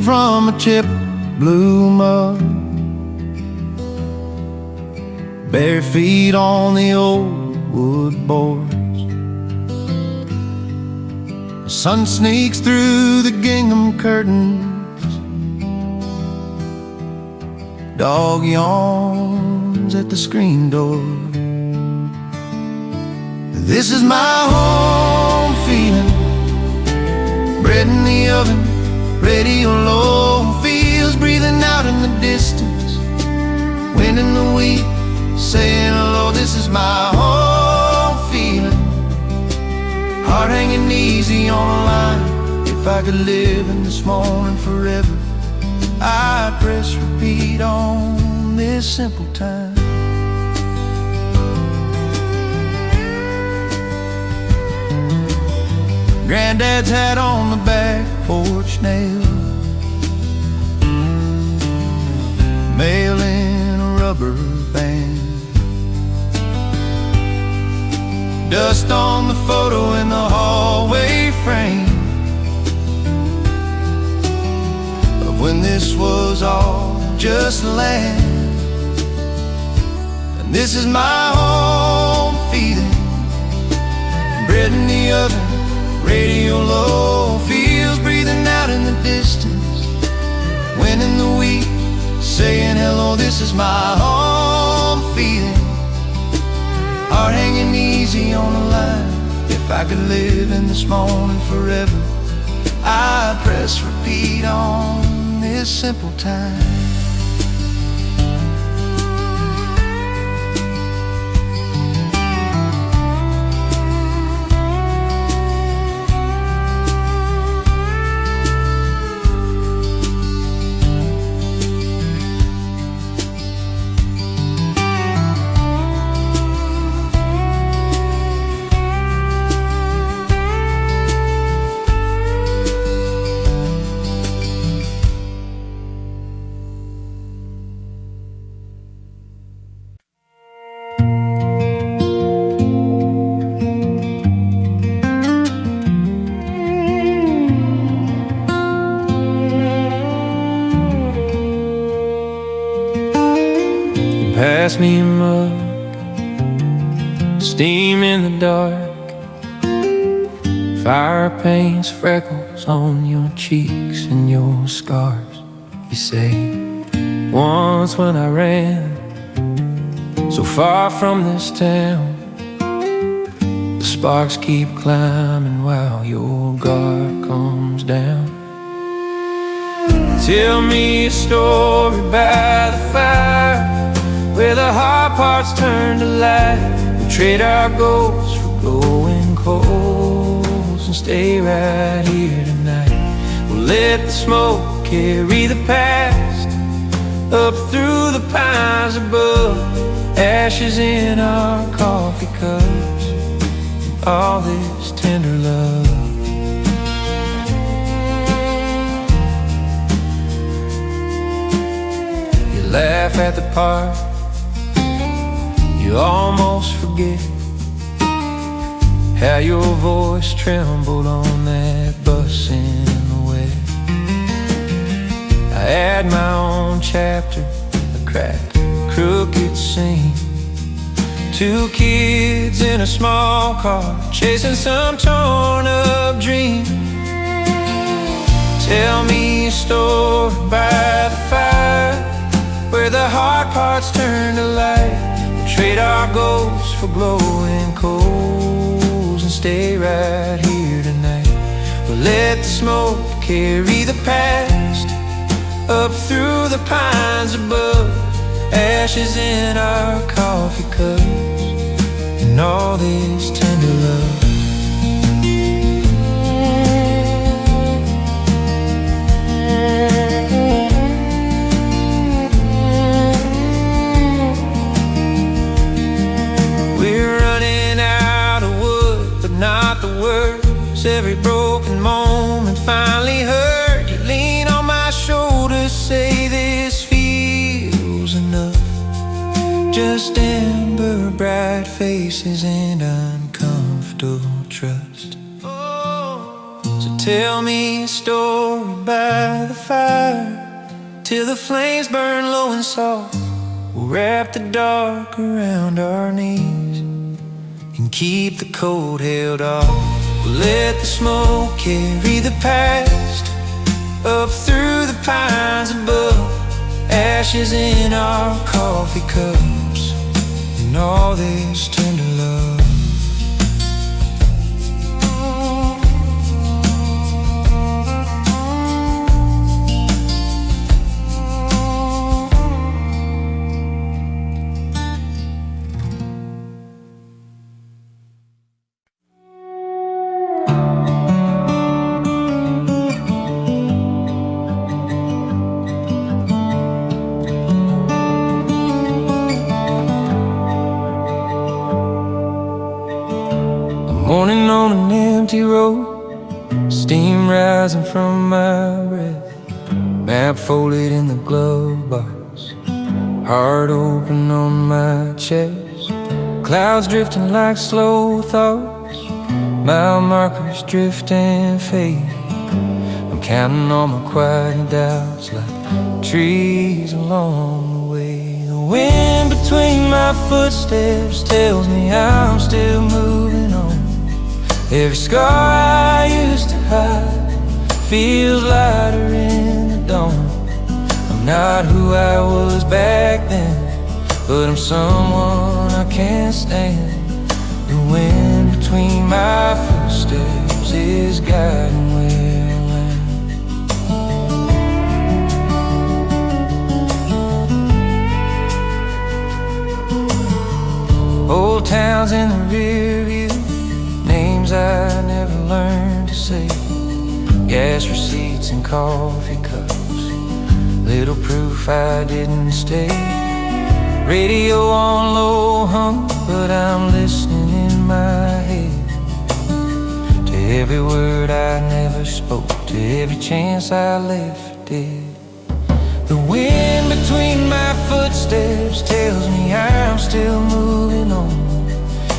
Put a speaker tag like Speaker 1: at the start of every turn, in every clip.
Speaker 1: drinking from a chip blue mug, bare feet on the old wood boards. The sun sneaks through the gingham curtains, dog yawns at the screen door. This is my home feeling, bread in the oven, radio low, fields breathing out in the distance, wind in the wheat saying hello. This is my home feeling, heart hanging easy on a line. If I could live in this morning forever, I'd press repeat on this simple time. Granddad's hat on the back porch nail, mail in a rubber band, dust on the photo in the hallway frame of when this was all just land. And this is my home feeling, bread in the oven, radio low, fields breathing out in the distance, wind in the wheat saying hello. This is my home feeling, heart hanging easy on the line. If I could live in this morning forever, I'd press repeat on this simple time.
Speaker 2: Pass me a mug, steam in the dark, fire paints freckles on your cheeks and your scars. You say, once when I ran so far from this town, the sparks keep climbing while your guard comes down. Tell me a story by the fire, where the hard parts turn to light. We trade our goals for glowing coals and stay right here tonight. We'll let the smoke carry the past up through the pines above, ashes in our coffee cups, and all this tender love. You laugh at the part you almost forget, how your voice trembled on that bus in the wet. I had my own chapter, a cracked, crooked scene, two kids in a small car chasing some torn up dream. Tell me a story by the fire, where the hard parts turn to light. Trade our goals for glowing coals and stay right here tonight. We'll let the smoke carry the past up through the pines above, ashes in our coffee cups, and all this tender love. Every broken moment finally heard. You lean on my shoulder, say this feels enough. Just amber bright faces and uncomfortable trust. So tell me a story by the fire, till the flames burn low and soft. We'll wrap the dark around our knees and keep the cold held off. We'll let the smoke carry the past up through the pines above. Ashes in our coffee cups, and all this turned to love. Morning on an empty road, steam rising from my breath. Map folded in the glove box, heart open on my chest. Clouds drifting like slow thoughts, mile markers drift and fade. I'm counting all my quiet doubts like trees along the way. The wind between my footsteps tells me I'm still moving on. Every scar I used to hide feels lighter in the dawn. I'm not who I was back then, but I'm someone I can't stand. The wind between my footsteps is guiding where I land. Old towns in the rear view, names I never learned to say. Gas receipts and coffee cups, little proof I didn't stay. Radio on low hum, but I'm listening in my head to every word I never spoke, to every chance I left for dead. The wind between my footsteps tells me I'm still moving on.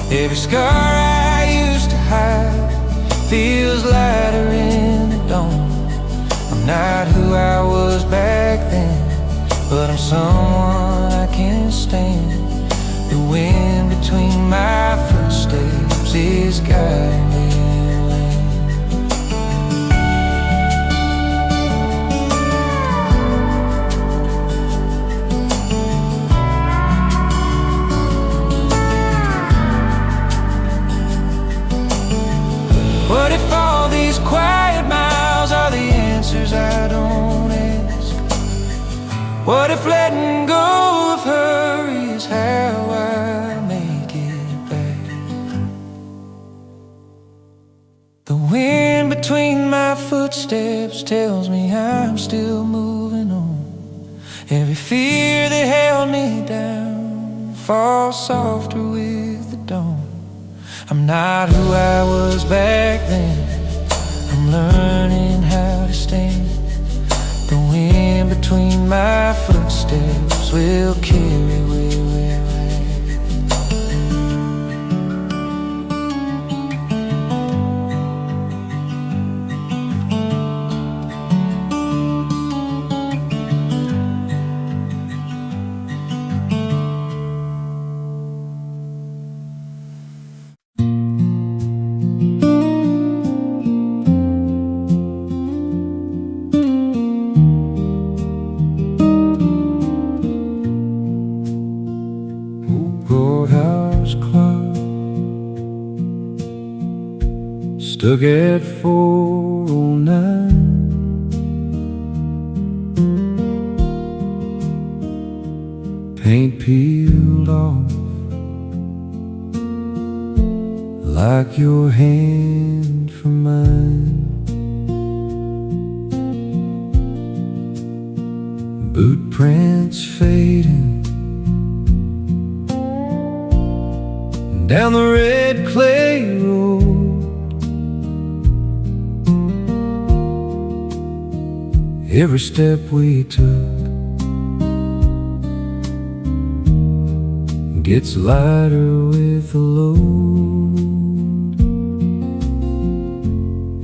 Speaker 2: Every scar I used to hide feels lighter in the dawn. I'm not who I was back then, but I'm someone I can't stand. The wind between my footsteps is guiding me. What if all these quiet miles are the answers I don't ask? What if letting go of her is how I make it back? The wind between my footsteps tells me I'm still moving on. Every fear that held me down falls softer with the dawn. I'm not who I was back then, I'm learning how to stand. The wind between my footsteps will carry where we're at. Stuck at 409, paint peeled off like your hand from mine. Boot prints fading down the red clay road. Every step we took gets lighter with the load.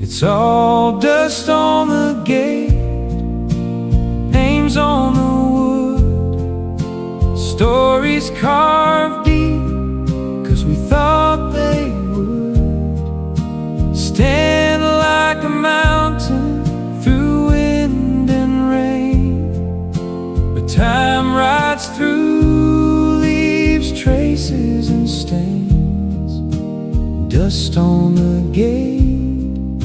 Speaker 2: It's all dust on the gate, names on Stories carved deep, 'cause we thought they would stand like a mountain through wind and rain. But time rides through, leaves traces and stains, dust on the gate,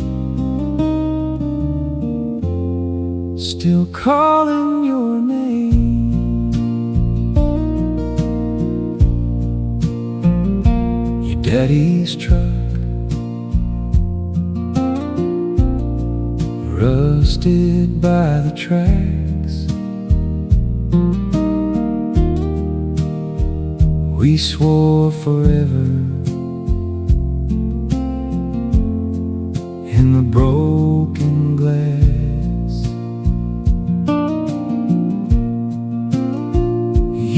Speaker 2: still calling your name. Your daddy's truck, rusted by the tracks. We swore forever in the broken glass.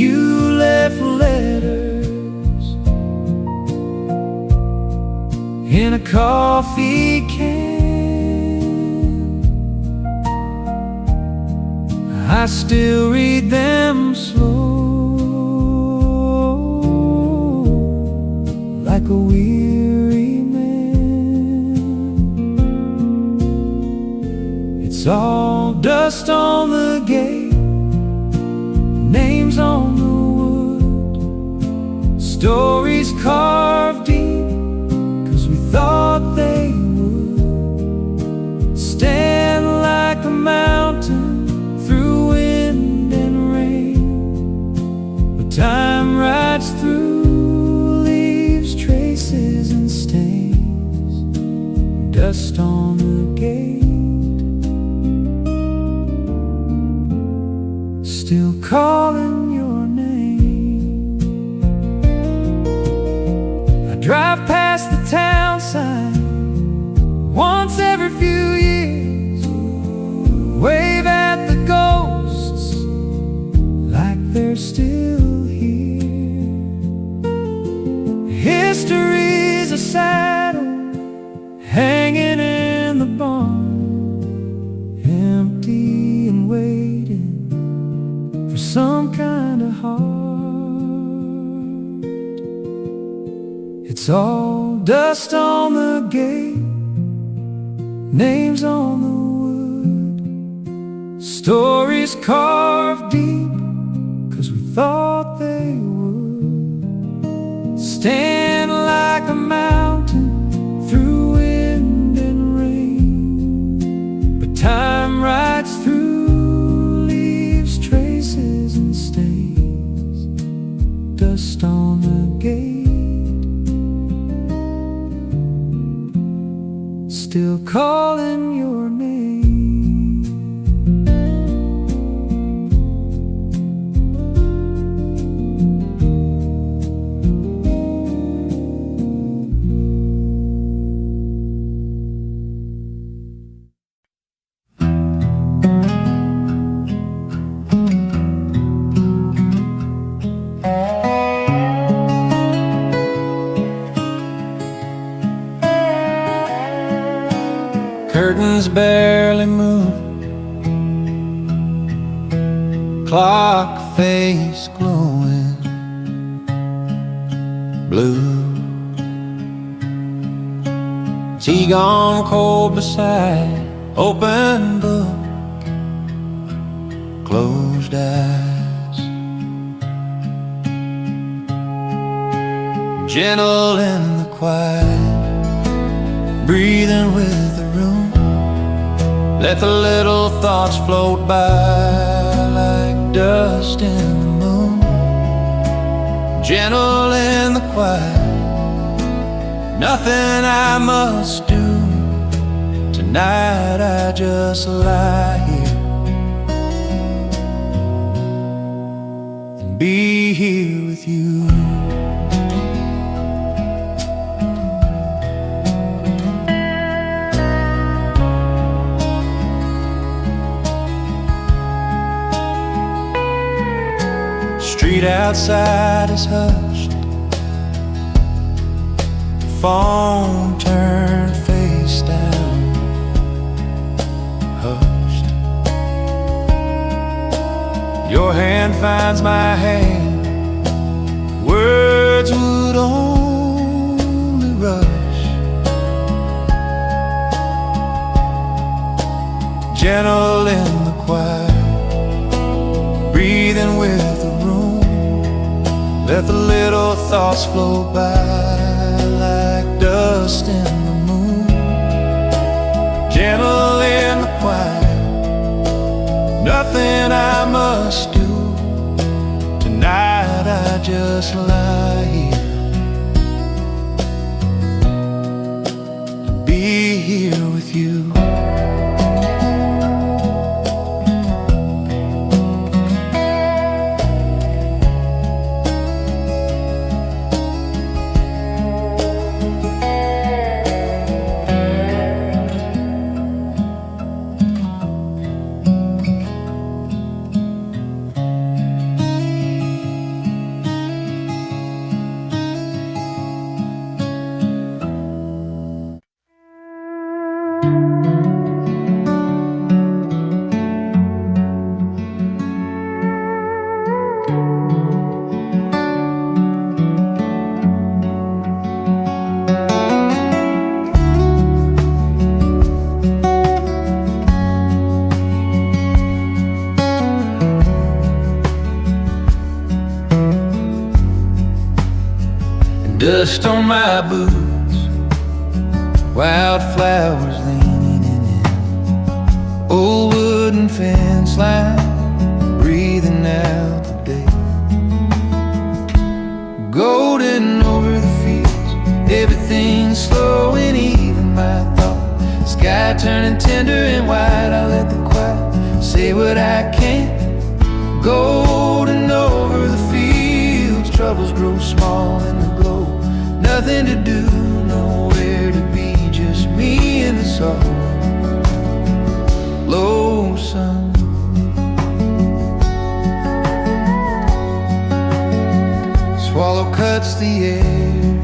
Speaker 2: You left letters in a coffee can. I still read them slow, like a weary man. It's all dust on the gate, names on the wood, stories carved deep, 'cause we thought they would stand like a mountain through wind and rain. But time rides through, traces and stains, dust on the gate, still calling your name. I drive past the town sign once every few years, wave at the ghosts like they're still here. History's a saddle hanging in the barn, empty and waiting for some kind of heart. It's all dust on the gate, names on the wood, stories carved deep, 'cause we thought they would stand like a mountain through wind and rain. But time rides through, leaves traces and stains, dust on the gate, still calling your name. Curtains barely move, clock face glowing blue, tea gone cold beside open book, closed eyes, gentle in the quiet, breathing with the room. Let the little thoughts float by like dust in the moon. Gentle in the quiet, nothing I must do. Tonight I just lie here and be here with you. Street outside is hushed, phone turned face down, hushed. Your hand finds my hand
Speaker 1: lonely rush, gentle in the quiet, breathing with the room. Let the little thoughts flow by like dust in the moon. Gentle in the quiet, nothing I must do. Tonight I just lie here, to be here with you. Dust on my boots, wildflowers leaning in, old wooden fence line, breathing out the day. Golden over the fields, everything's slow and even, my thought. Sky turning tender and white, I let the quiet say what I can. Golden over the fields, troubles grow small in the glow. Nothing to do, nowhere to be, just me and the soft low sun. Swallow cuts the air,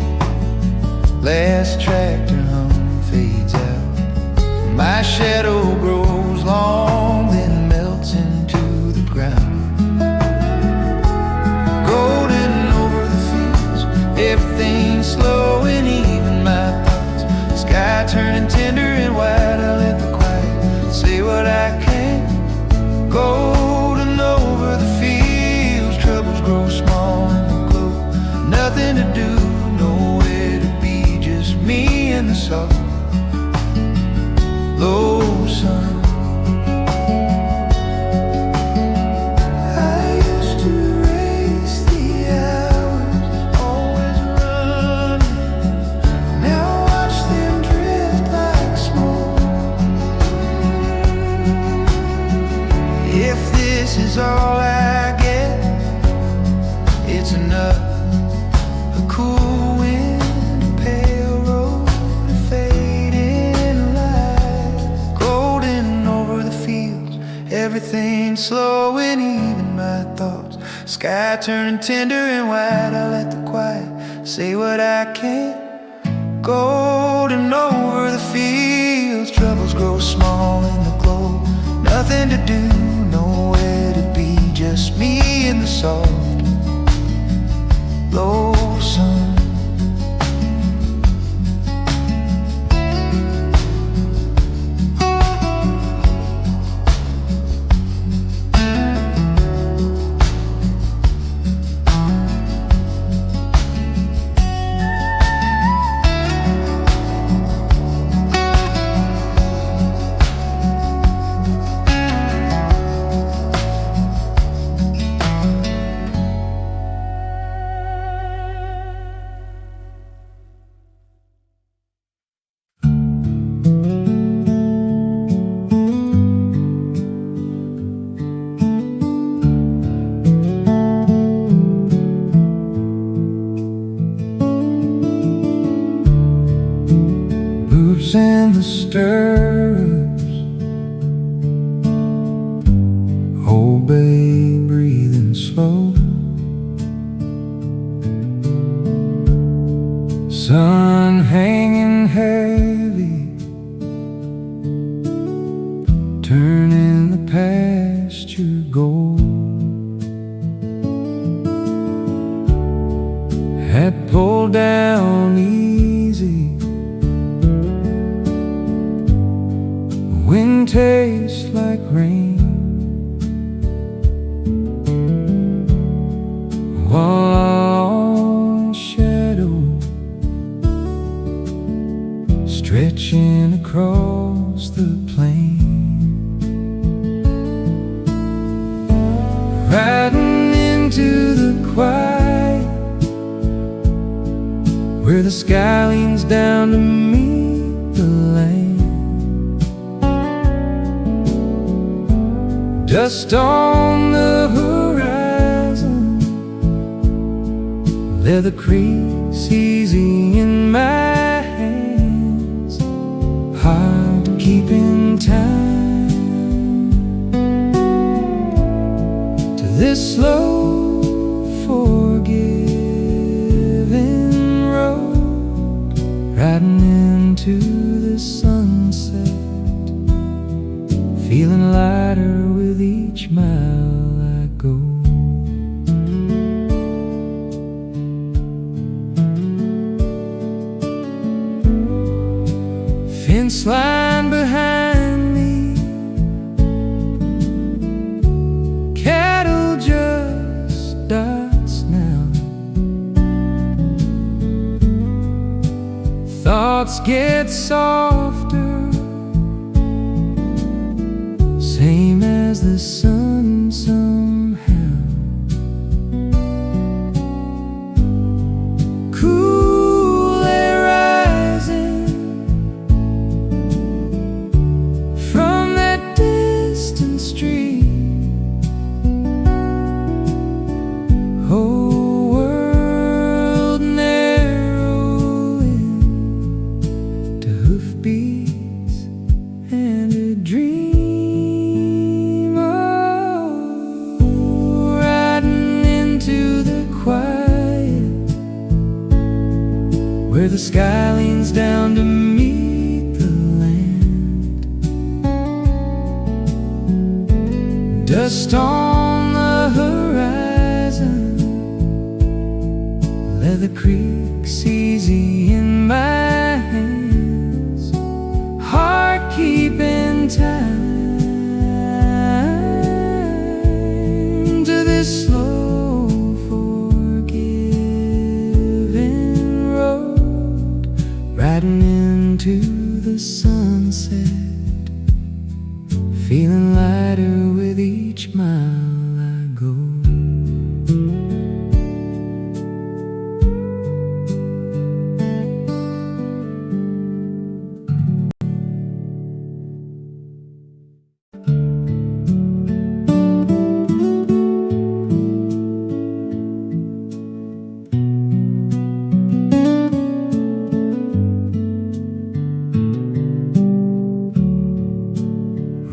Speaker 1: last tractor hum fades out. My shadow grows long, then melts into the ground. Everything's slow and even, my thoughts. Sky turning tender and white, I let the quiet say what I can. Golden over the fields, troubles grow small in the glow. Nothing to do, nowhere to be, just me and the soft low sun. This is all I get, it's enough. A cool wind, a pale road, a fading light. Golden over the fields, everything slow and even, my thoughts. Sky turning tender and white, I let the quiet say what I can. Golden over the fields, troubles grow small in the glow. Nothing to do, nowhere to be, just me and the soft low sun. In the stirrups, oh babe, breathing slow. Sun hanging heavy, turning the pasture gold. Had pulled
Speaker 2: quiet, where the sky leans down to meet the land. Dust on the horizon, leather creaks easy in my hands, hard to keep in time to this slow, forgiving road, riding into the sunset, feeling lighter with each mile I go. Fence line behind me, cattle just dots now. Thoughts get softer, same as the sun somehow. Cool air rising from that distant stream, whole world narrowing to hoofbeats and a dream. Oh, riding into the quiet, where the sky leans down to meet the land. Dust on the horizon, leather creaks easy in my hands, heart keeping time to this slow, forgiving road, riding into the sunset, feeling lighter with each mile I go.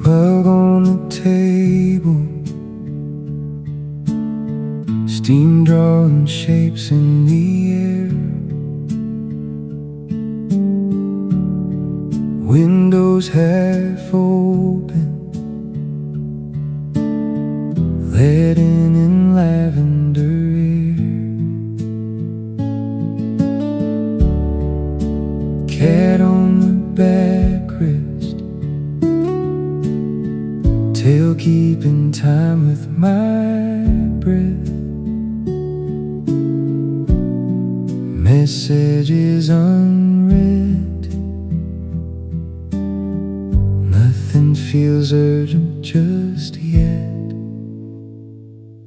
Speaker 2: Rug on the table, steam drawing shapes in the air. Windows half open, letting in lavender air. Cat on the backrest, tail keeping time with my breath. Messages unread, nothing feels urgent just yet.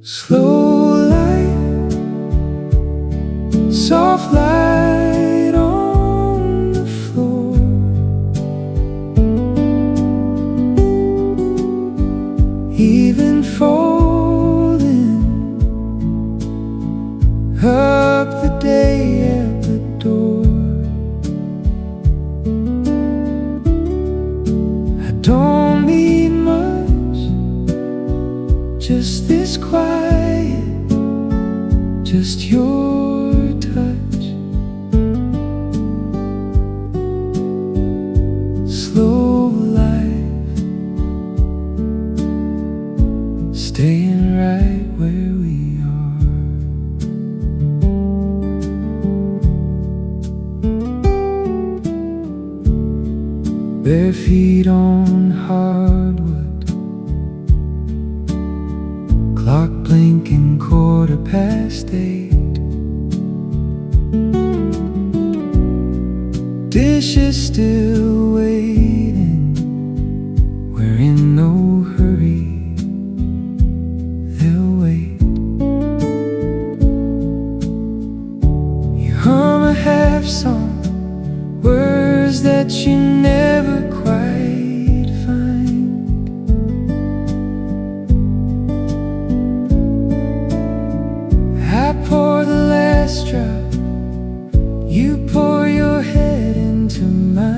Speaker 2: Slow light, soft light on the floor, even folding up the day at the door. I don't need much, just this quiet, just your touch. Slow life, staying right where we are. Bare feet on hardwood, clock blinking 8:15. Dishes still waiting, we're in no hurry, they'll wait. that you never quite find. I pour the last drop, you pour your head into mine.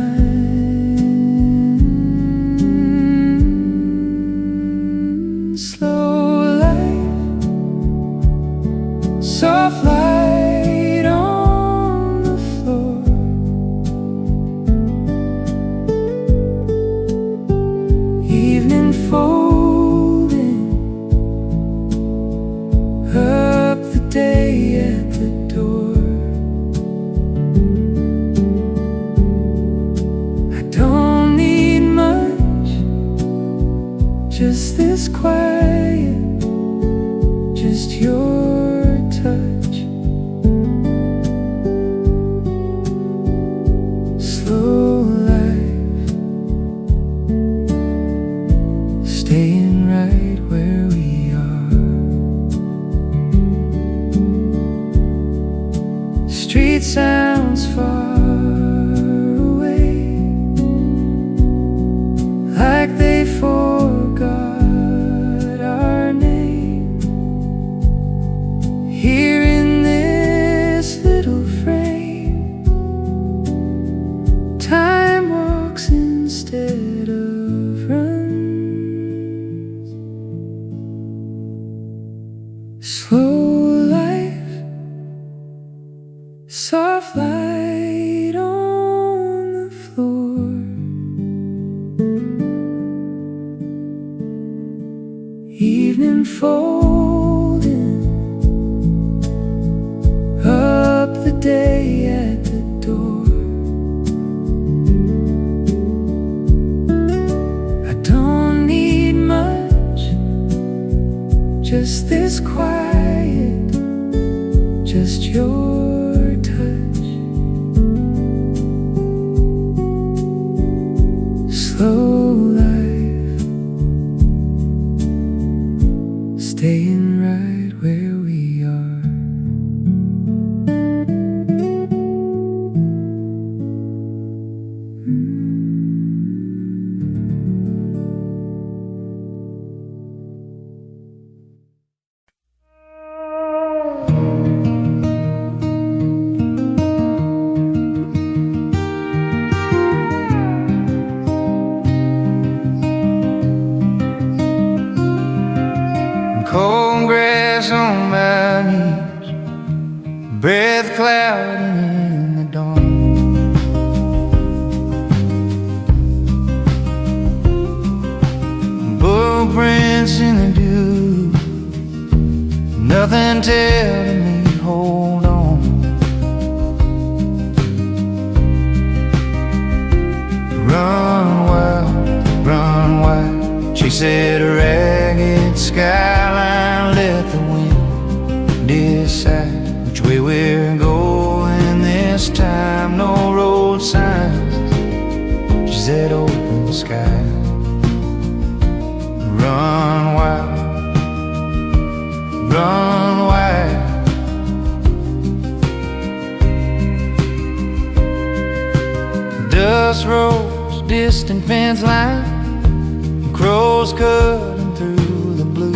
Speaker 2: Slow life, soft light on the floor. Evening folding up the day at the door. I don't need much, just this quiet, just your touch. Slow life, staying right where we are. Street sounds far away, like they forgot our name. Here in this little frame, time walks instead of runs. Slow life, soft light on the floor. Evening folding up the day at the door. I don't need much, just this quiet, just your touch. Slow life, staying right where we are. Cold grass on my knees, breath clouding in the dawn. Footprints in the dew, nothing telling me hold on. Run wild, run wide, chase that ragged skyline, let the wind decide which way we're going this time. No road signs, just that open sky. Run wild, run wide. Dust rolls, distant fence line, crows cutting through the blue.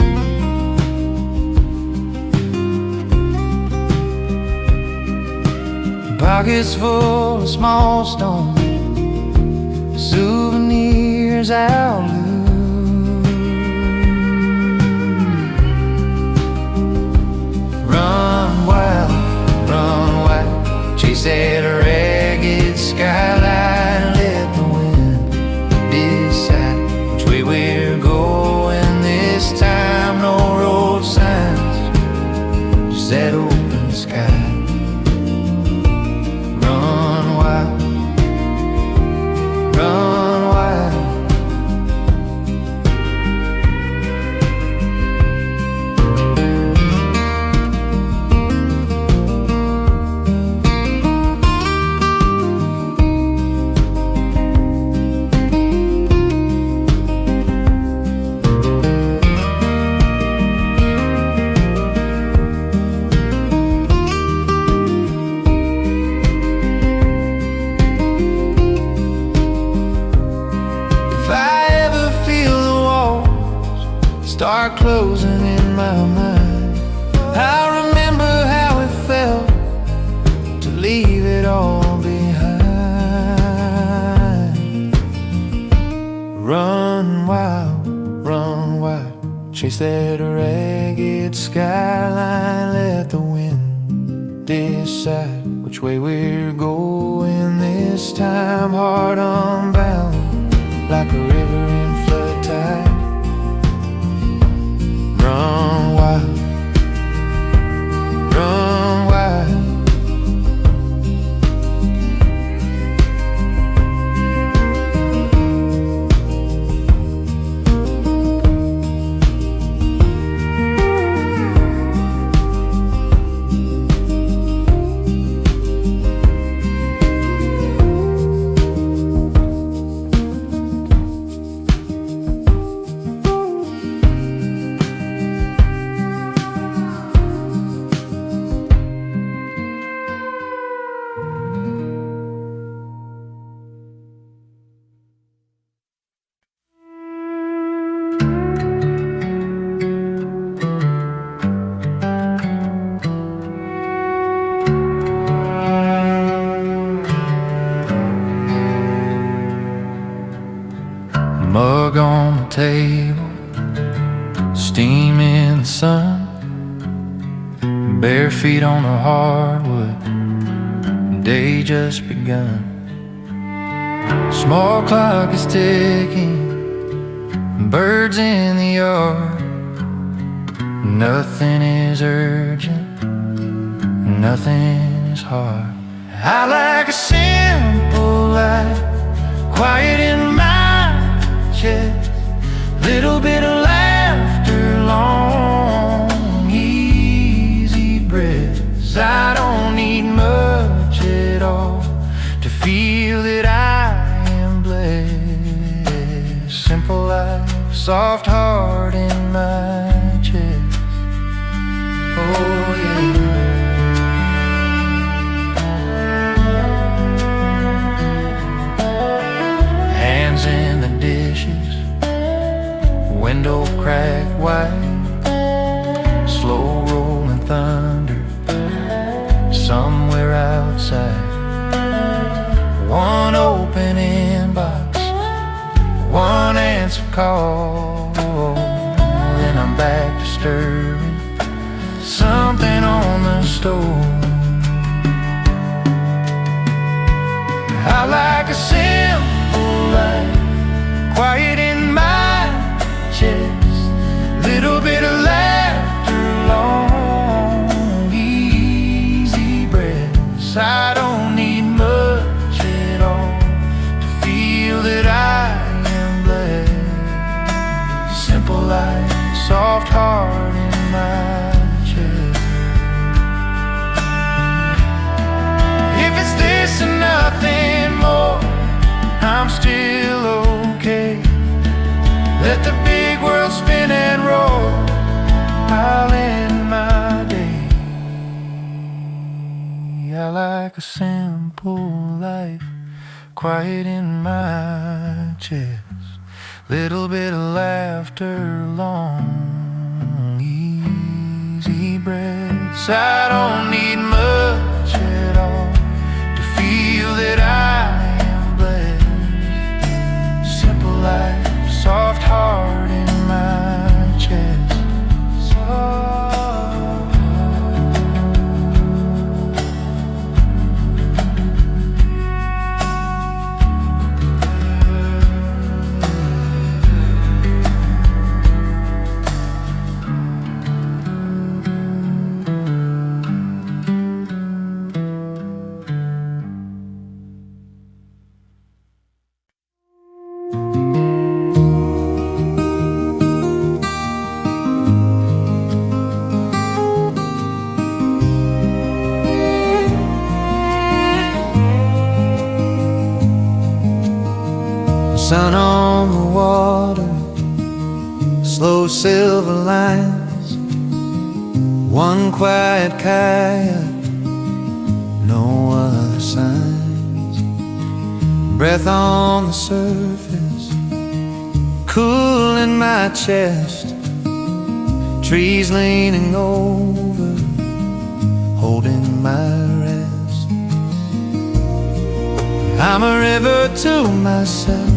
Speaker 2: Pockets full of small stones, souvenirs I'll lose. Run wild, run wide, chase that ragged skyline, let the wind decide which way we're going this time. No road signs, just that open sky. Run wild, run wild. in my mind. I remember how it felt to leave it all behind. Run wild, chase that ragged skyline. Let the wind decide which way we're going this time. Heart unbound, like a river in flood tide. Run wild, run wild. Mug on the table, steam in the sun, bare feet on the hardwood, day just begun. Small clock is ticking, birds in the yard. Nothing is urgent, nothing is hard. I like a simple life, quiet in my chest, little bit of laughter, long, easy breaths. I don't need much at all to feel that I am blessed. Simple life, soft heart in my chest. Oh yeah. Hands in the dishes, window cracked wide, slow rolling thunder somewhere outside. One open inbox, one answer call, then I'm back to stirring something on the stove. I like a simple life, quiet in my chest, little bit of laughter, long, easy breaths. I don't need much at all to feel that I am blessed. Simple life, soft heart in my chest. If it's this and nothing more, I'm still okay. Let the big world spin and roll, I'll end my day. I like a simple life, quiet in my chest, little bit of laughter, long, easy breaths. I don't need much at all to feel that I am blessed. Simple life, soft heart in my chest. Sun on the water, slow silver lines, one quiet kayak, no other signs. Breath on the surface, cool in my chest,
Speaker 1: trees leaning over, holding my rest. I'm a river to myself,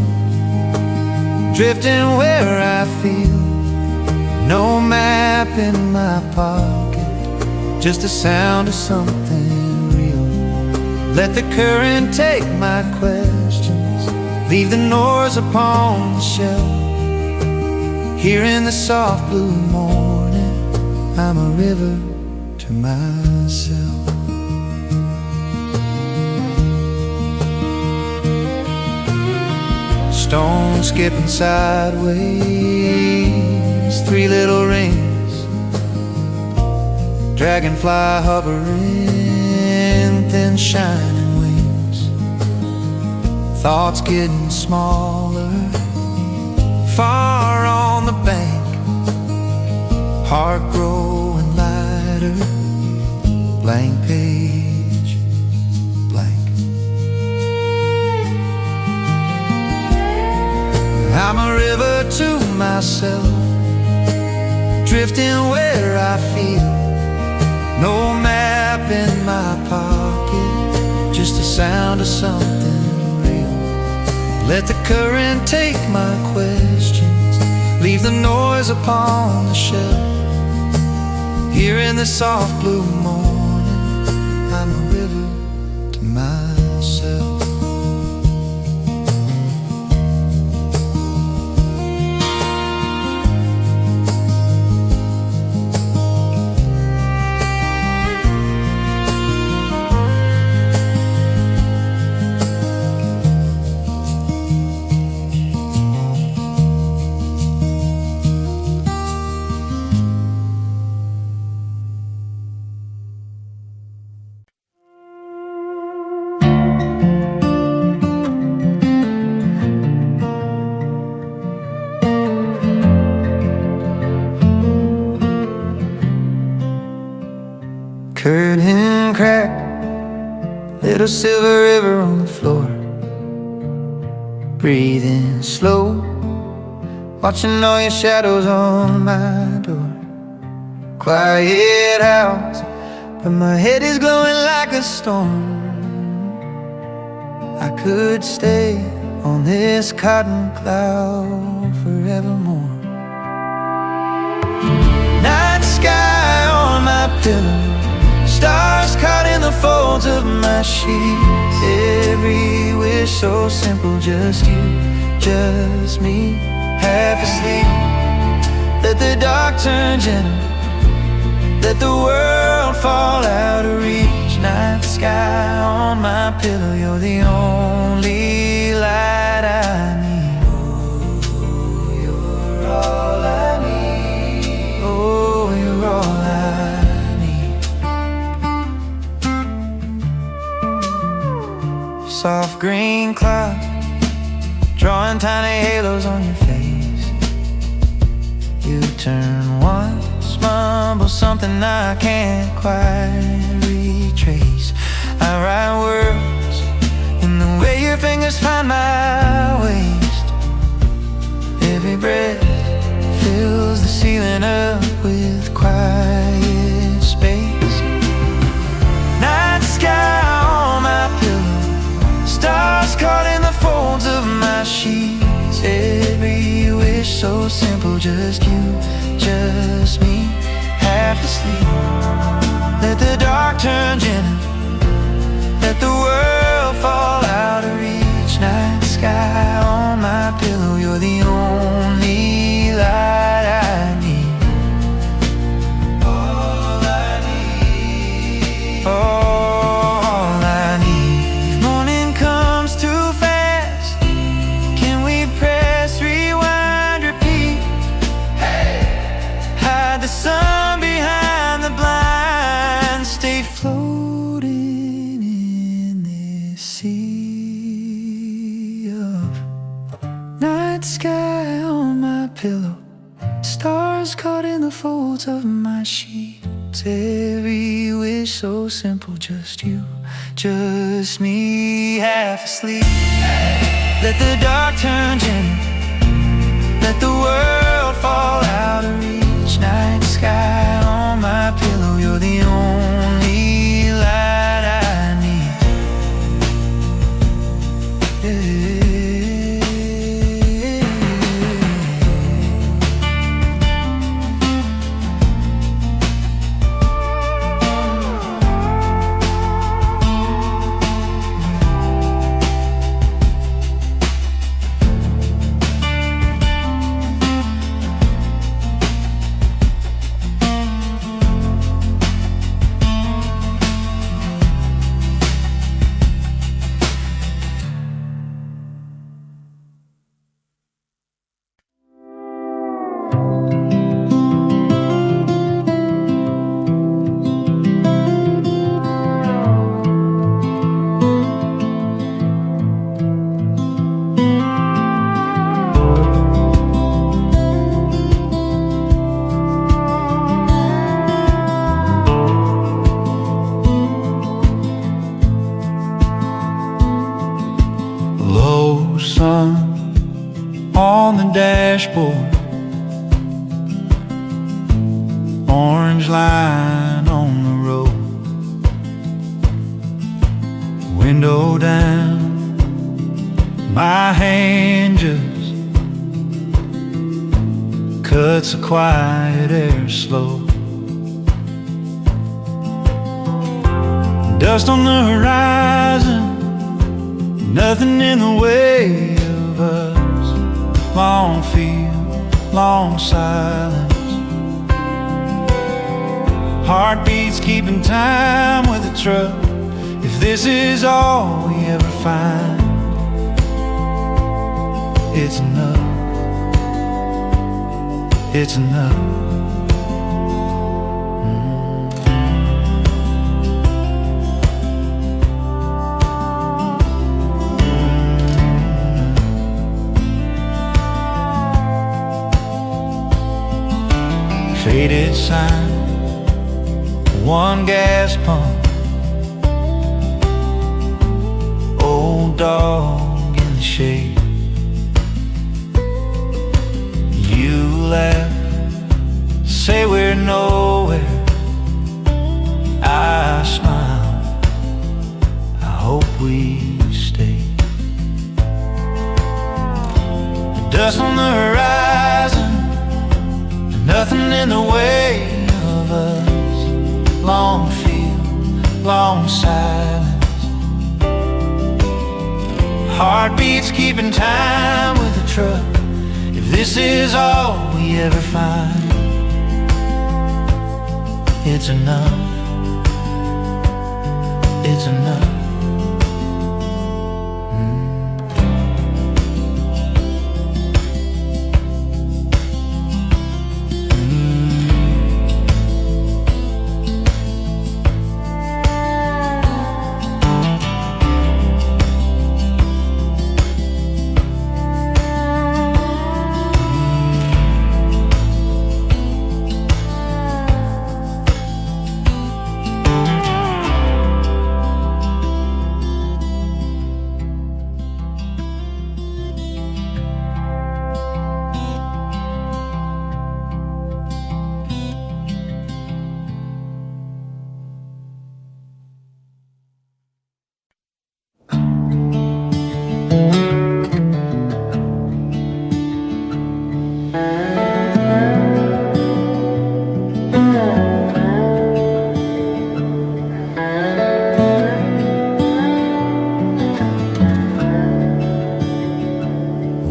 Speaker 1: drifting where I feel. No map in my pocket, just the sound of something real. Let the current take my questions, leave the noise upon the shelf. Here in the soft blue morning, I'm a river to myself. Stone skipping sideways, three little rings, dragonfly hovering, thin shining wings. Thoughts getting smaller, far on the bank, heart growing lighter, blank page, blank. I'm a river to myself, drifting where I feel. No map in my pocket, just the sound of something real. Let the current take my questions, leave the noise upon the shelf. Here in the soft blue morning, I'm a river to myself. Curtain crack, little silver river on the floor. Breathing slow, watching all your shadows on my door. Quiet house, but my head is glowing like a storm. I could stay on this cotton cloud forevermore. Night sky on my pillow, stars caught in the folds of my sheets. Every wish so simple, just you, just me, half asleep. Let the dark turn gentle, let the world fall out of reach. Night sky on my pillow, you're the only light I need. Oh, you're all I need. Oh, you're all I need. Soft green clouds, drawing tiny halos on your face. You turn once, mumble something I can't quite retrace. I write words in the way your fingers find my waist. Every breath fills the ceiling up with quiet space. Night sky on my pillow, stars caught in the folds of my sheets. Every wish so simple, just you, just me, half asleep. Let the dark turn gentle, let the world fall out of reach. Night sky on my pillow, you're the only light I need. All I need. All I need. If morning comes too fast, can we press rewind, repeat? Hey! Hide the sun behind the blinds, stay floating in this sea of night sky on my pillow, stars caught in the folds of my sheets. Every wish so simple, just you, just me, half asleep. Let the dark turn gentle, let the world fall out of reach. Night sky
Speaker 2: dashboard, orange line on the road, window down, my hand just cuts the quiet air slow. Dust on the horizon, nothing in the way of us. Long field, long silence, heartbeats keeping time with the truck. If this is all we ever find, it's enough, it's enough. Faded sign, one gas pump, old dog in the shade. You laugh, say we're nowhere. I smile, I hope we stay. The dust on the horizon, nothing in the way of us. Long field, long silence, heartbeats keeping time with the truck. If this is all we ever find, it's enough, it's enough.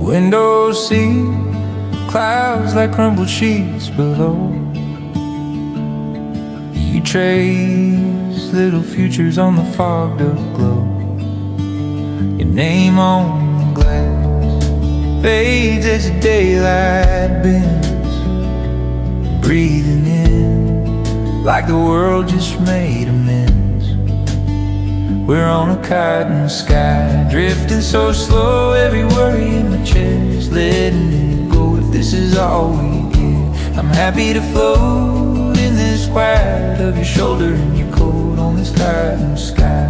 Speaker 3: Windows see clouds like crumbled sheets below. You trace little futures on the fogged up glow. Your name on the glass fades as the daylight bends, breathing in like the world just made amends. We're on a cotton sky, drifting so slow, every worry in my chest, letting it go. If this is all we get, I'm happy to float in this quiet of your shoulder and your coat on this cotton sky.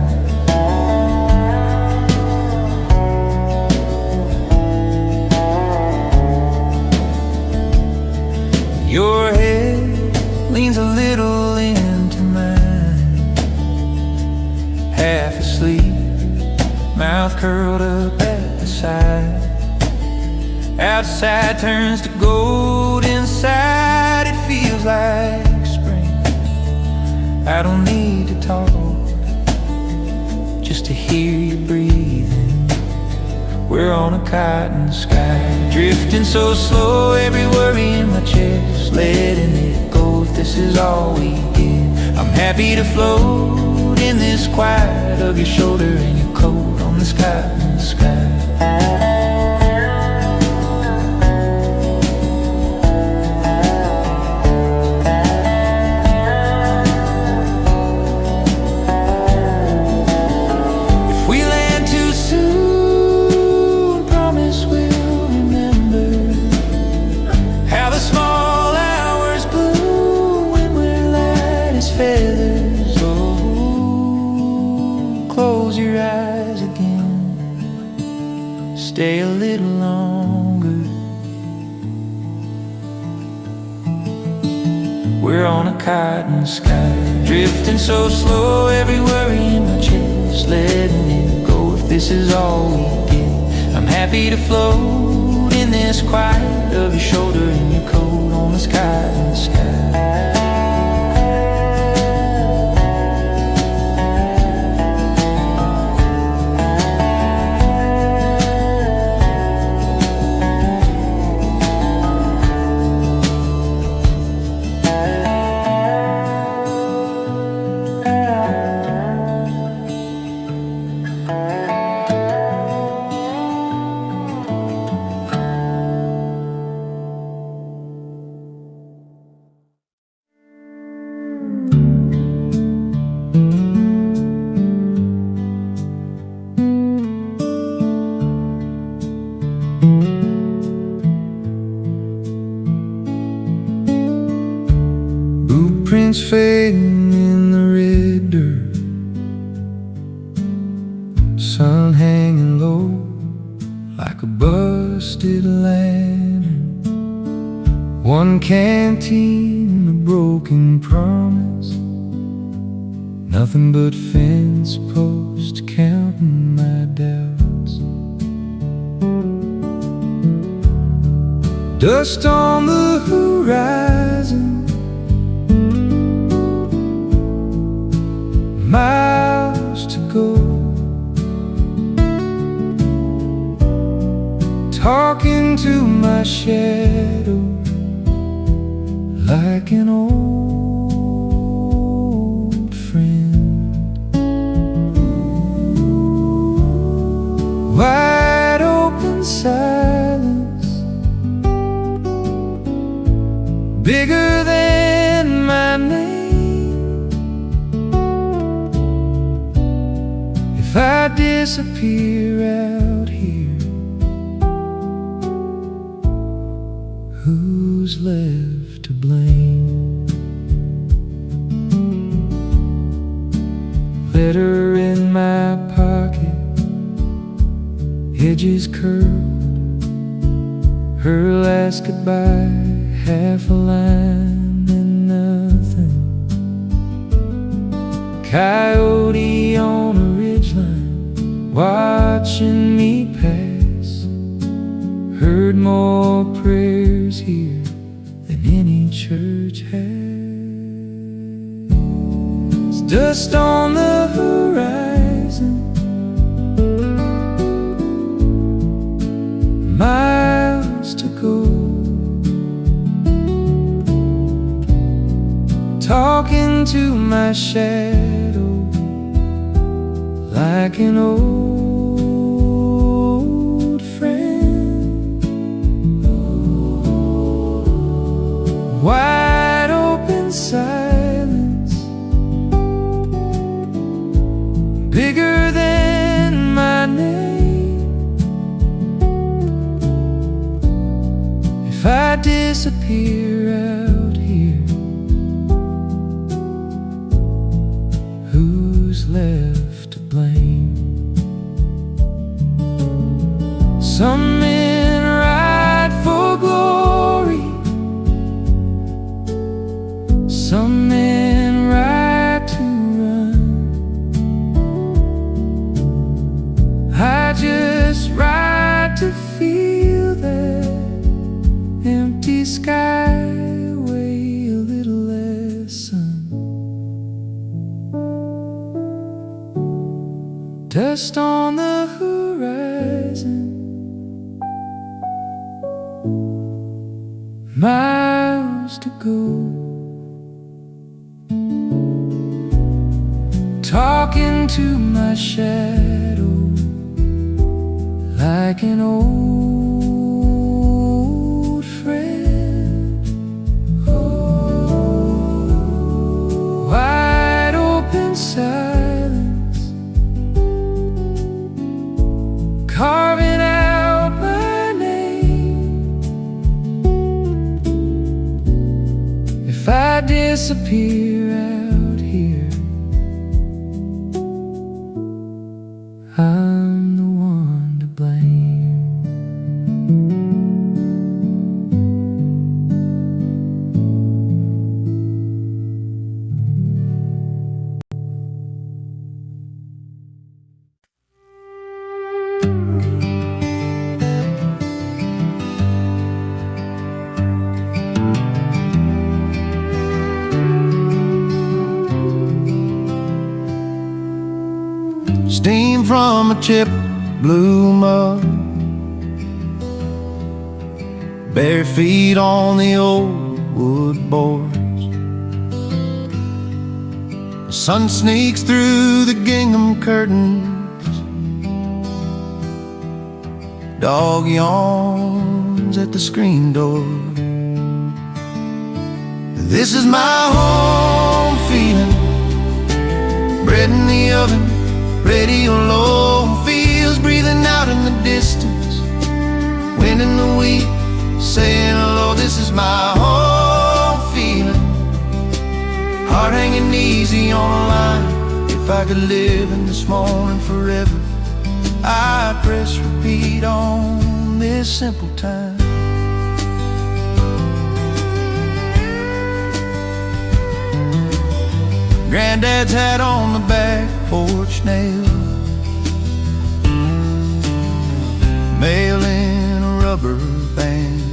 Speaker 3: Your head leans a little into mine, half asleep, mouth curled up at the side. Outside turns to gold, inside it feels like spring. I don't need to talk, just to hear you breathing. We're on a cotton sky, drifting so slow, every worry in my chest, letting it go. If this is all we get, I'm happy to float in this quiet of your shoulder and your coat on this cotton sky. Feathers, oh, close your eyes again.
Speaker 2: we're on a kite in the sky. Drifting so slow, every worry in my chest, letting it go. If this is all we get, I'm happy to float in this quiet of your shoulder and your coat on this kite in the sky.
Speaker 3: Prints fading in the red dirt, sun hanging low like a busted lantern. One canteen and a broken promise, nothing but fence posts counting my doubts. Dust on the horizon, miles to go, talking to my shadow like an old friend. Wide open silence, bigger than my name. If I disappear out here, who's left to blame? Letter in my pocket, edges curled, her last goodbye, half a line and nothing. Coyote on a ridgeline, watching me pass, heard more prayers here than any church has. Dust on the horizon, miles to go, talking to my shadow like an old friend. Wide open silence, bigger than my name. If I disappear out here, who's left to blame? Some men ride for glory, some men ride to run. I just ride to feel that empty skyway, a little less sun. Dust on the horizon, miles to go, talking to my shadow like an old friend. Wide open silence, carving out my name. If I disappear out here, I'm the one to blame.
Speaker 1: steam from a chip blue mug, bare feet on the old wood boards. The sun sneaks through the gingham curtains, dog yawns at the screen door. This is my home feeling, bread in the oven, radio low, fields breathing out in the distance, wind in the wheat saying hello. This is my home feeling, heart hanging easy on a line. If I could live in this morning forever, I'd press repeat on this simple time. Granddad's hat on the back porch nail, mail in a rubber band,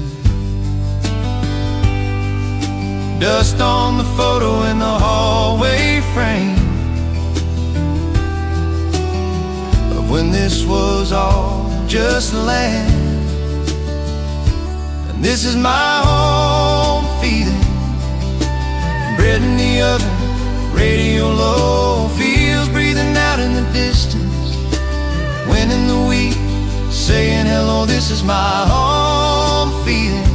Speaker 1: dust on the photo in the hallway frame of when this was all just land. And this is my home feeling, bread in the oven, radio low, fields breathing out in the distance, wind in the wheat saying hello. This is my home feeling,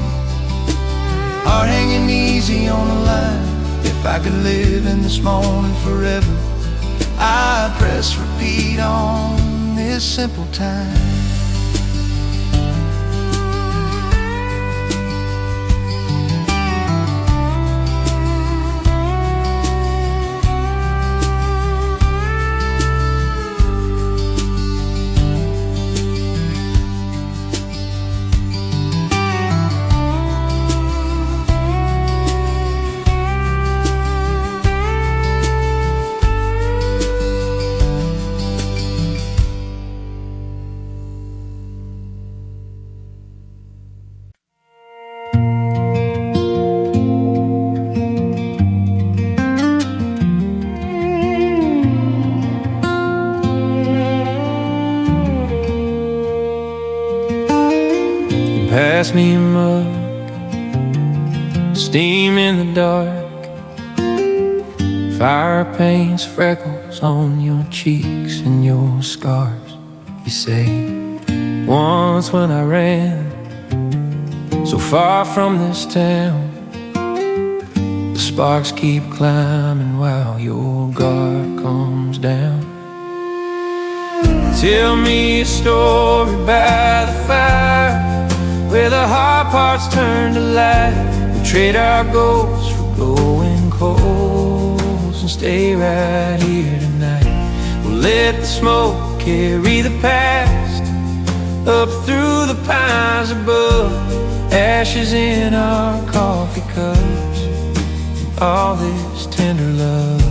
Speaker 1: heart hanging easy on the line. If I could live in this morning forever, I'd press repeat on this simple time.
Speaker 2: Pass me a mug, steam in the dark, fire paints freckles on your cheeks and your scars. You say, once when I ran so far from this town, the sparks keep climbing while your guard comes down. Tell me a story by the fire, where the hard parts turn to light. We trade our goals for glowing coals and stay right here tonight. We'll let the smoke carry the past up through the pines above, ashes in our coffee cups, and all this tender love.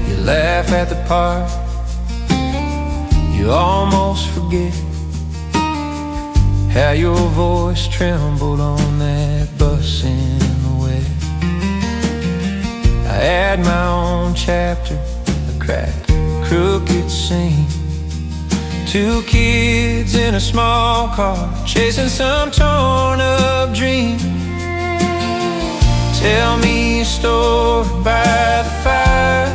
Speaker 2: You laugh at the part you almost forget, how your voice trembled on that bus in the wet. I add my own chapter, a cracked, crooked scene. Two kids in a small car, chasing some torn up dream. Tell me a story by the fire,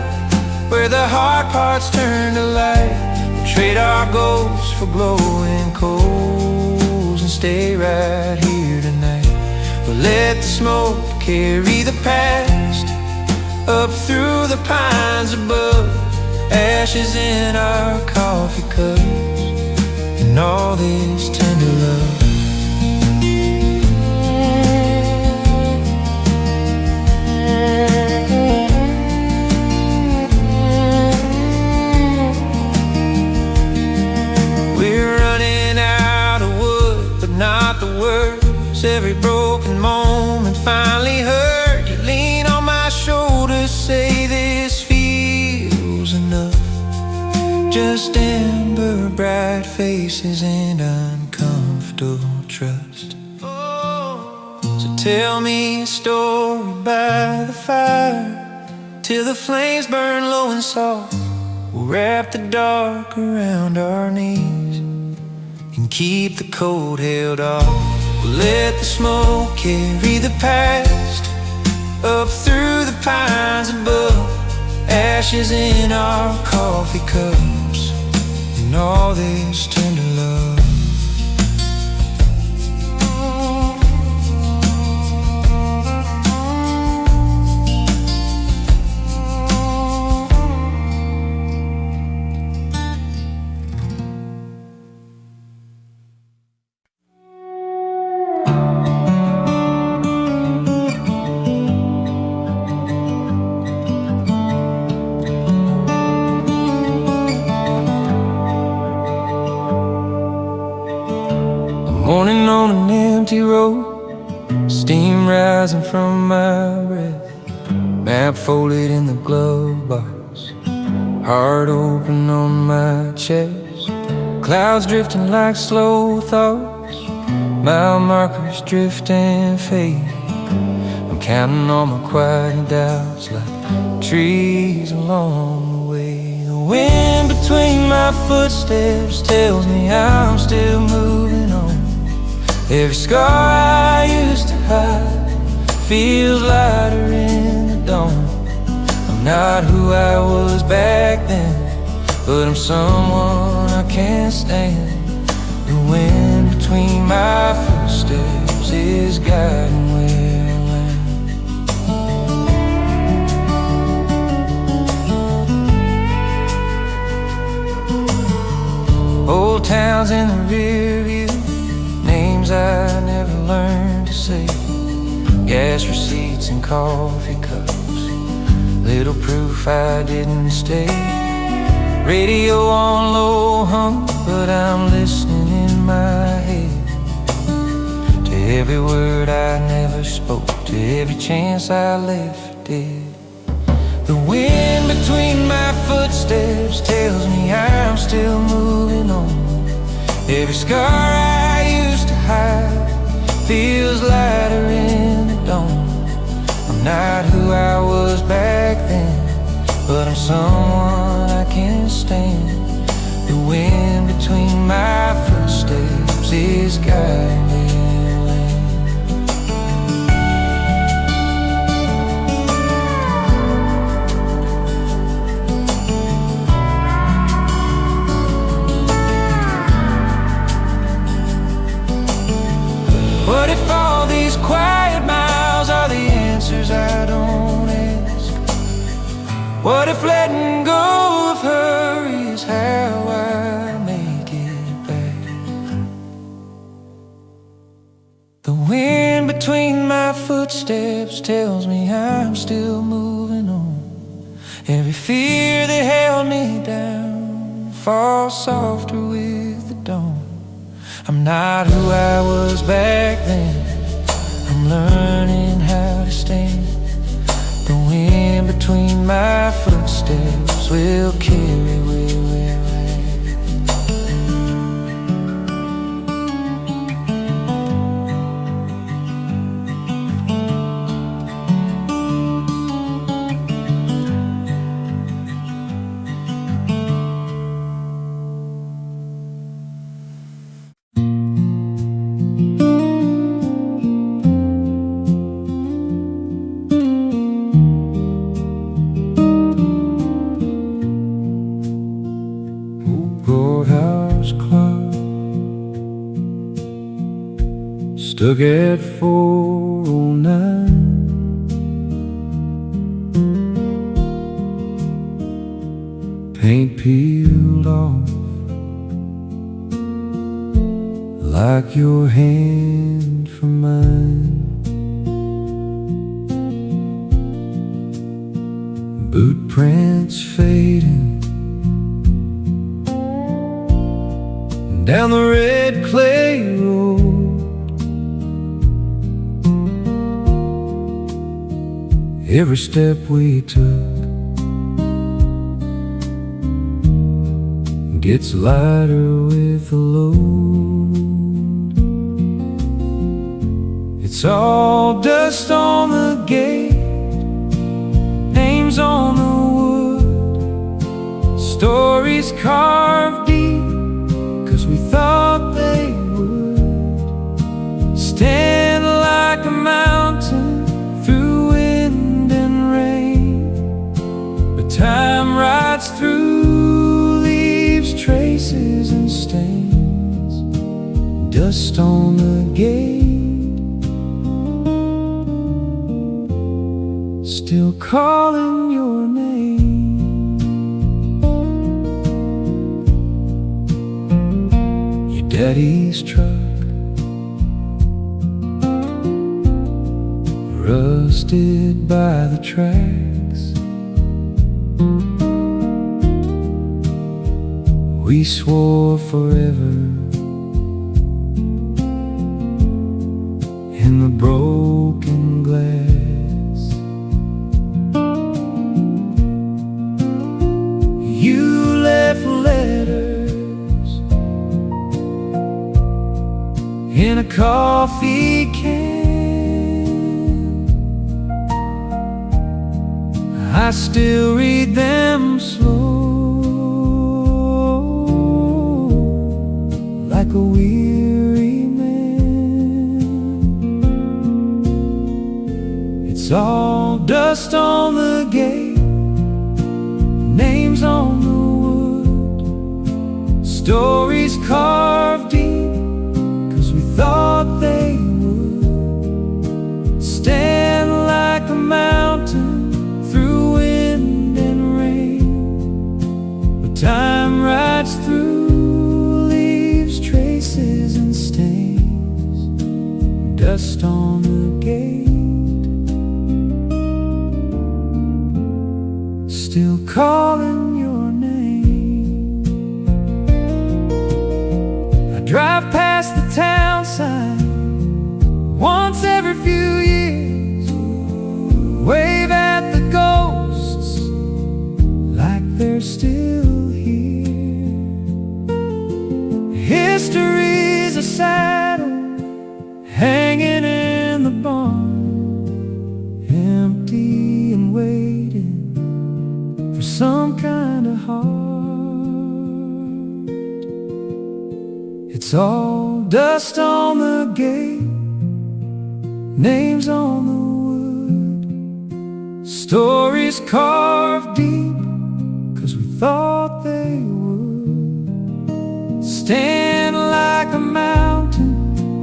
Speaker 2: where the hard parts turn to light. Trade our goals for glowing coals and stay right here tonight. We'll let the smoke carry the past up through the pines above, ashes in our coffee cups, and all this tender love. We're running out of wood, but not the words. Every broken moment finally heard. You lean on my shoulder, say this feels enough. Just amber bright faces and uncomfortable trust. So Tell me a story by the fire, till the flames burn low and soft. We'll wrap the dark around our knees and keep the cold held off. We'll let the smoke carry the past up through the pines above. Ashes in our coffee cups, and all this turn to love. Morning on an empty road, steam rising from my breath. Map folded in the glove box, heart open on my chest. Clouds drifting like slow thoughts, mile markers drift and fade. I'm counting all my quiet doubts like trees along the way. The wind between my footsteps tells me I'm still moving on. Every scar I used to hide feels lighter in the dawn. I'm not who I was back then, but I'm someone I can't stand. The wind between my footsteps is guiding where I land. Old towns in the rear view, names I never learned to say. Gas receipts and coffee cups, little proof I didn't stay. Radio on low hum, but I'm listening in my head to every word I never spoke, to every chance I left for dead. The wind between my footsteps tells me I'm still moving on. Every scar I used to hide feels lighter in the dawn. I'm not who I was back then, but I'm someone I can't stand. The wind between my footsteps is guiding me. What if all these quiet miles are the answers I don't ask? What if letting go of her is how I make it back? The wind between my footsteps tells me I'm still moving on. Every fear that held me down falls softer with the dawn. I'm not who I was back then, I'm learning how to stand. The wind between my footsteps will carry where we're stuck at 409. Paint peeled off like your hand from mine. Boot prints fading down the red clay road. Every step we took gets lighter with the load. It's It's all dust on the gate, names on the wood, stories carved deep, 'cause we thought they would stand like a mountain through wind and rain. But time rides through, leaves traces and stains, dust on the gate, still calling your name. Your daddy's truck, rusted by the tracks. We swore forever in the broken glass. You left letters in a coffee can. I still read them slow, like a weary man. It's all dust on the gate, names on the wood, stories carved deep, 'cause we thought they would stand like a mountain through wind and rain. But time rides through, leaves traces and stains, dust on the gate, still calling your name. I drive past the town sign once every few years, wave at the ghosts like they're still here. History's a saddle hanging in the barn, empty and waiting for some kind of heart. It's all dust on the gate, names on the wood, stories carved deep, 'cause we thought they would stand like a mountain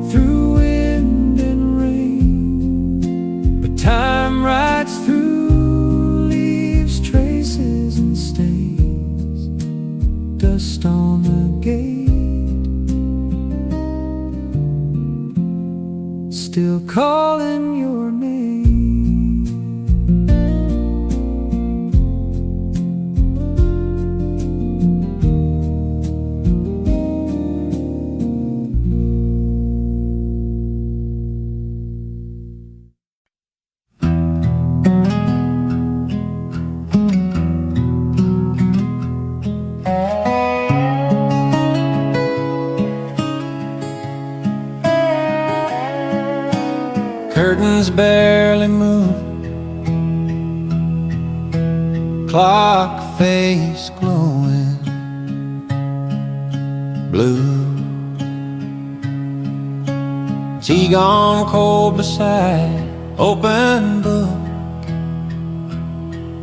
Speaker 2: through wind and rain. But time rides through, leaves traces and stains, dust on the gate, still calling your name. Curtains barely move, clock face glowing blue, tea gone cold beside open book,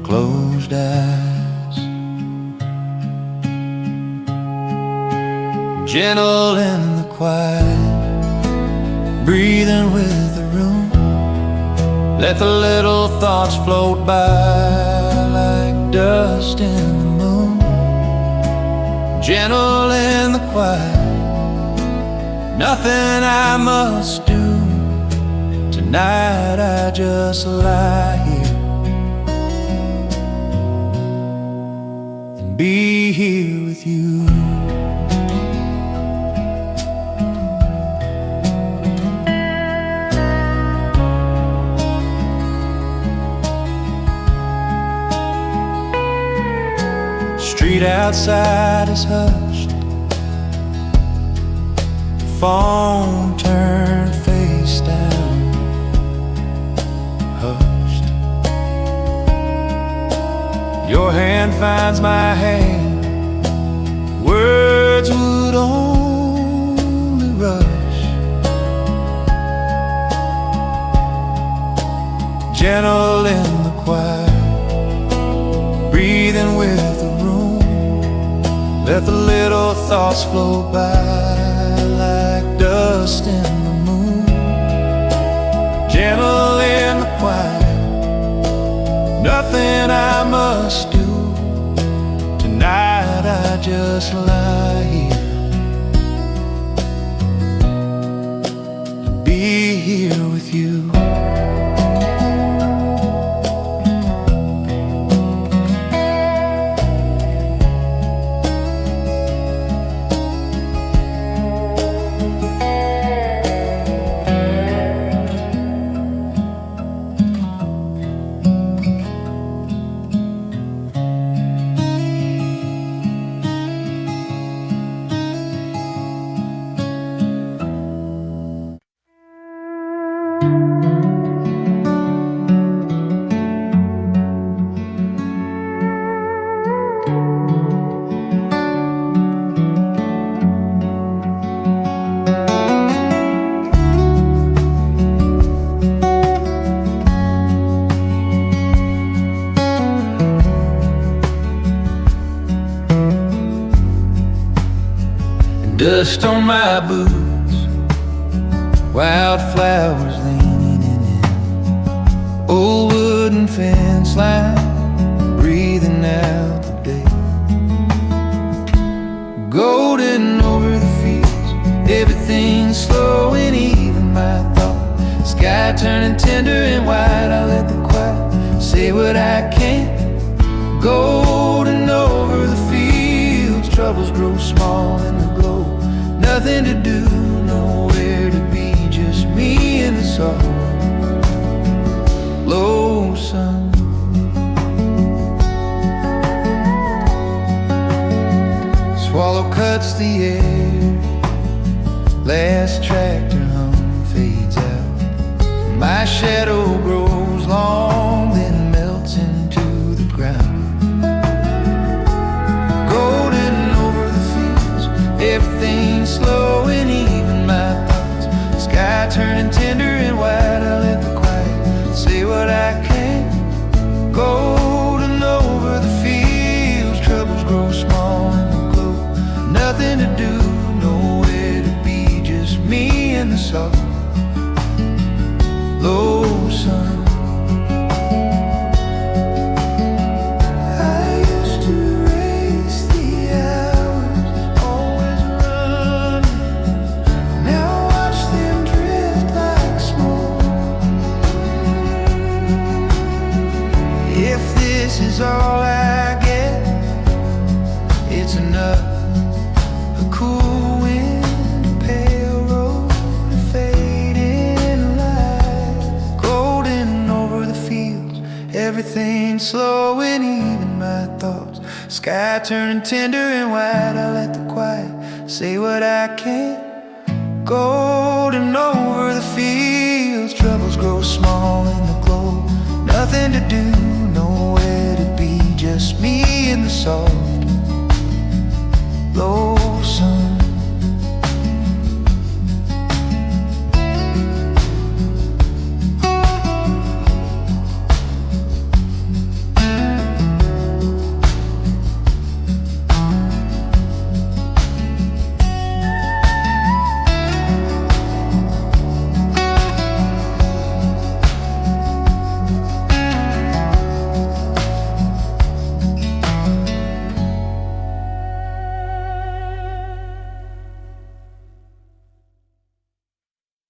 Speaker 2: closed eyes, gentle in the quiet, breathing with the room. Let the little thoughts float by like dust in the moon. Gentle in the quiet, nothing I must do. Tonight I just lie here and be here with you. Street outside is hushed, phone turned face down. finds my hand, words would only rush. Gentle in the quiet, breathing with the room. Let the little thoughts flow by like dust in the moon. Gentle in the quiet, nothing I must do. Tonight I just lie here, be here with you. Dust on my boots, wildflowers leaning in, old wooden fence line, breathing out the day. Golden over the fields, everything's slow and even, my thought. Sky turning tender and white, I let the quiet say what I can. Golden over the fields, troubles grow small in the glow. Nothing to do, nowhere to be, just me and the soft low sun. Swallow cuts the air, last tractor hum fades out. My shadow grows long, then melts into the ground. Golden over the fields, everything's slow and even, my thoughts. Sky turning tender and white, I let the quiet say what I can. Golden over the fields, troubles grow small in the glow. Nothing to do, nowhere to be, just me and the soft low sun. All I get, it's enough. A cool wind, a pale road, a fading light. Golden over the fields, everything slow and even, my thoughts. Sky turning tender and white, I let the quiet say what I can. Golden over the fields, troubles grow small in the glow. Nothing to do, nowhere to be, just me and the soft low